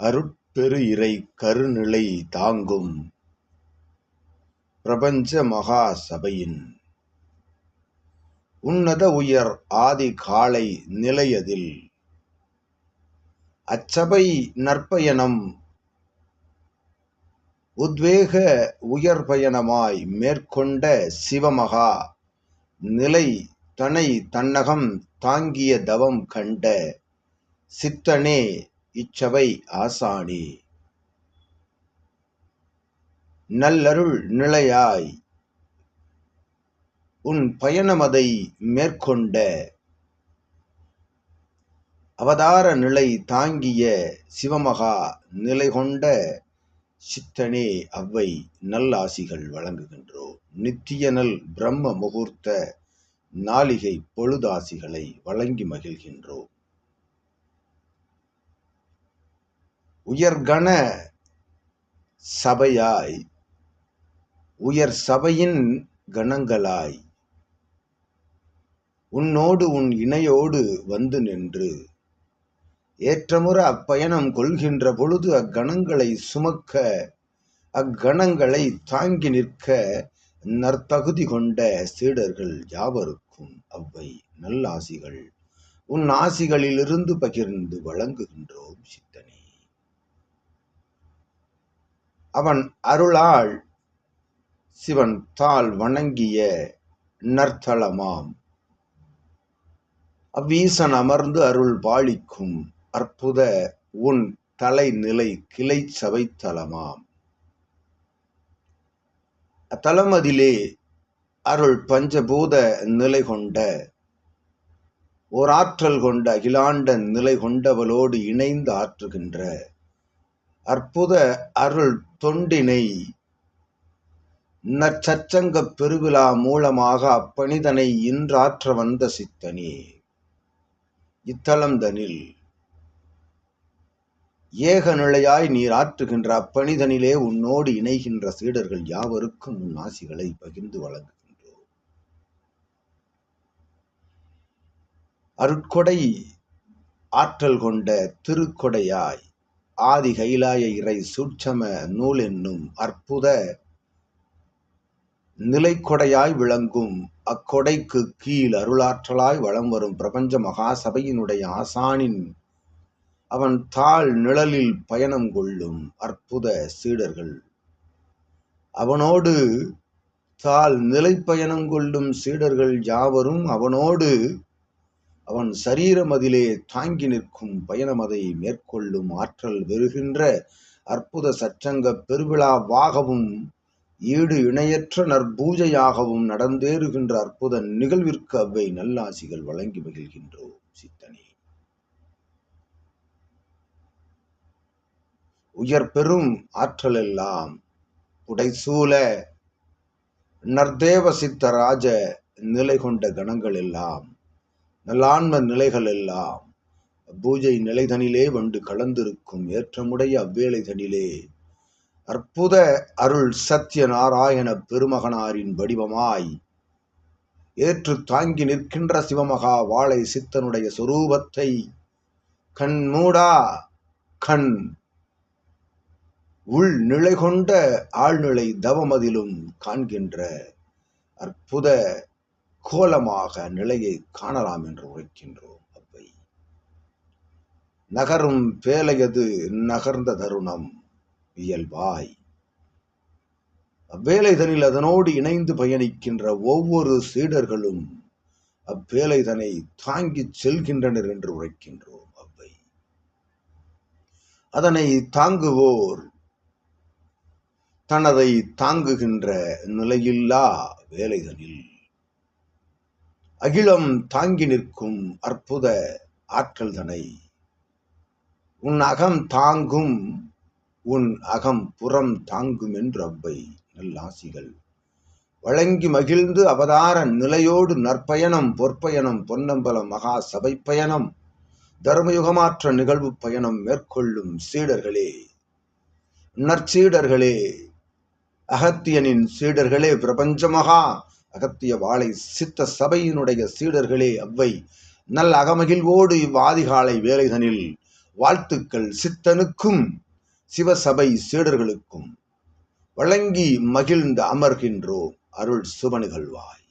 அருட்பெரு இறை கருநிலை தாங்கும் பிரபஞ்ச மகா சபையின் உன்னத உயர் ஆதி காலை நிலையதில் அச்சபை நற்பயணம் உத்வேக உயர்பயணமாய் மேற்கொண்ட சிவமகா நிலை தனை தன்னகம் தாங்கிய தவம் கண்ட சித்தனே இச்சபை ஆசானே. நல்லருள் நிலையாய் உன் பயணமதை மேற்கொண்ட அவதார நிலை தாங்கிய சிவமகா நிலை கொண்ட சித்தனே அவ்வை நல்லாசிகள் வழங்குகின்றோம். நித்திய நல் பிரம்ம முகூர்த்த நாளிகை பொழுதாசிகளை வழங்கி மகிழ்கின்றோம். உயர்கண சபையாய் உயர் சபையின் கணங்களாய் உன்னோடு உன் இணையோடு வந்து நின்று ஏற்றமுற அப்பயணம் கொள்கின்ற பொழுது அக்கணங்களை சுமக்க அக்கணங்களை தாங்கி நிற்க நற்தகுதி கொண்ட சீடர்கள் யாவருக்கும் அவ்வை நல்லாசிகள் உன் ஆசிகளிலிருந்து பகிர்ந்து வழங்குகின்றோம் சித்தனே. அவன் அருளால் சிவன் தாள் வணங்கிய நற்தலமாம் அவ்வீசன் அமர்ந்து அருள் பாலிக்கும் அற்புத உன் தலைநிலை கிளை சபை தலமாம். அத்தலமதிலே அருள் பஞ்சபூத நிலை கொண்ட ஓர் ஆற்றல் கொண்ட அகிலாண்ட நிலை கொண்டவளோடு இணைந்து ஆற்றுகின்ற அற்புத அருள் தொண்டினை நற்சச்சங்க பெருவிழா மூலமாக அப்பணிதனை இன்றாற்ற வந்த சித்தனே. இத்தலம்தனில் ஏக நிலையாய் நீர் ஆற்றுகின்ற அப்பணிதனிலே உன்னோடு இணைகின்ற சீடர்கள் யாவருக்கும் உன் ஆசிகளை பகிர்ந்து வழங்குகின்றோம். அருட்கொடை ஆற்றல் கொண்ட திருக்கொடையாய் ஆதி கைலாய இறை சூட்சம நூல் என்னும் அற்புத நிலைக்கொடையாய் விளங்கும் அக்கொடைக்கு கீழ் அருளாற்றலாய் வலம் வரும் பிரபஞ்ச மகா சபையினுடைய ஆசானின் அவன் தாழ் நிழலில் பயணம் கொள்ளும் அற்புத சீடர்கள் அவனோடு தாழ் நிலை பயணம் கொள்ளும் சீடர்கள் யாவரும் அவனோடு அவன் சரீரமதிலே தாங்கி நிற்கும் பயணமதை மேற்கொள்ளும் ஆற்றல் பெறுகின்ற அற்புத சச்சங்க பெருவிழாவாகவும் ஈடு இணையற்ற நற்பூஜையாகவும் நடந்தேறுகின்ற அற்புத நிகழ்விற்கு அவ்வை நல்லாசிகள் வழங்கி மகிழ்கின்றோம் சித்தனே. உயர் பெரும் ஆற்றல் எல்லாம் புடைசூல நற்தேவ சித்த ராஜ நிலை கொண்ட கணங்கள் எல்லாம் நல்லான்ம நிலைகள் எல்லாம் பூஜை நிலைதனிலே வந்து கலந்திருக்கும் ஏற்றமுடைய அவ்வேளைதனிலே அற்புத அருள் சத்திய நாராயண பெருமகனாரின் வடிவமாய் ஏற்று தாங்கி நிற்கின்ற சிவமகா வாழை சித்தனுடைய சொரூபத்தை கண் மூடா கண் உள் நிலை கொண்ட ஆழ்நிலை தவமதிலும் காண்கின்ற அற்புத கோலமாக நிலையை காணலாம் என்று உரைக்கின்றோம். அவ்வை நகரும் பேலையது நகர்ந்த தருணம் இயல்பாய் அவ்வேளைதனில் அதனோடு இணைந்து பயணிக்கின்ற ஒவ்வொரு சீடர்களும் அவ்வேளைதனை தாங்கிச் செல்கின்றனர் என்று உரைக்கின்றோம். அவ்வை அதனை தாங்குவோர் தனதை தாங்குகின்ற நிலையில்லா வேலைதனில் அகிலம் தாங்கி நிற்கும் அற்புத ஆற்றல் தனை உன் அகம் தாங்கும் உன் அகம் புறம் தாங்கும் என்று அவ்வை நல்லாசிகள் வழங்கி மகிழ்ந்து அவதார நிலையோடு நற்பயணம் பொற்பயணம் பொன்னம்பலம் மகா சபை பயணம் தர்மயுகமாற்ற நிகழ்வு பயணம் மேற்கொள்ளும் சீடர்களே, நற்சீடர்களே, அகத்தியனின் சீடர்களே, பிரபஞ்சமகா அகத்திய வாழை சித்த சபையினுடைய சீடர்களே, அவ்வை நல் அகமகிழ்வோடு இவ்வாதிகாலை வேலைதனில் வாழ்த்துக்கள் சித்தனுக்கும் சிவசபை சீடர்களுக்கும் வழங்கி மகிழ்ந்து அமர்கின்றோம். அருள் சுப நிகழ்வாய்.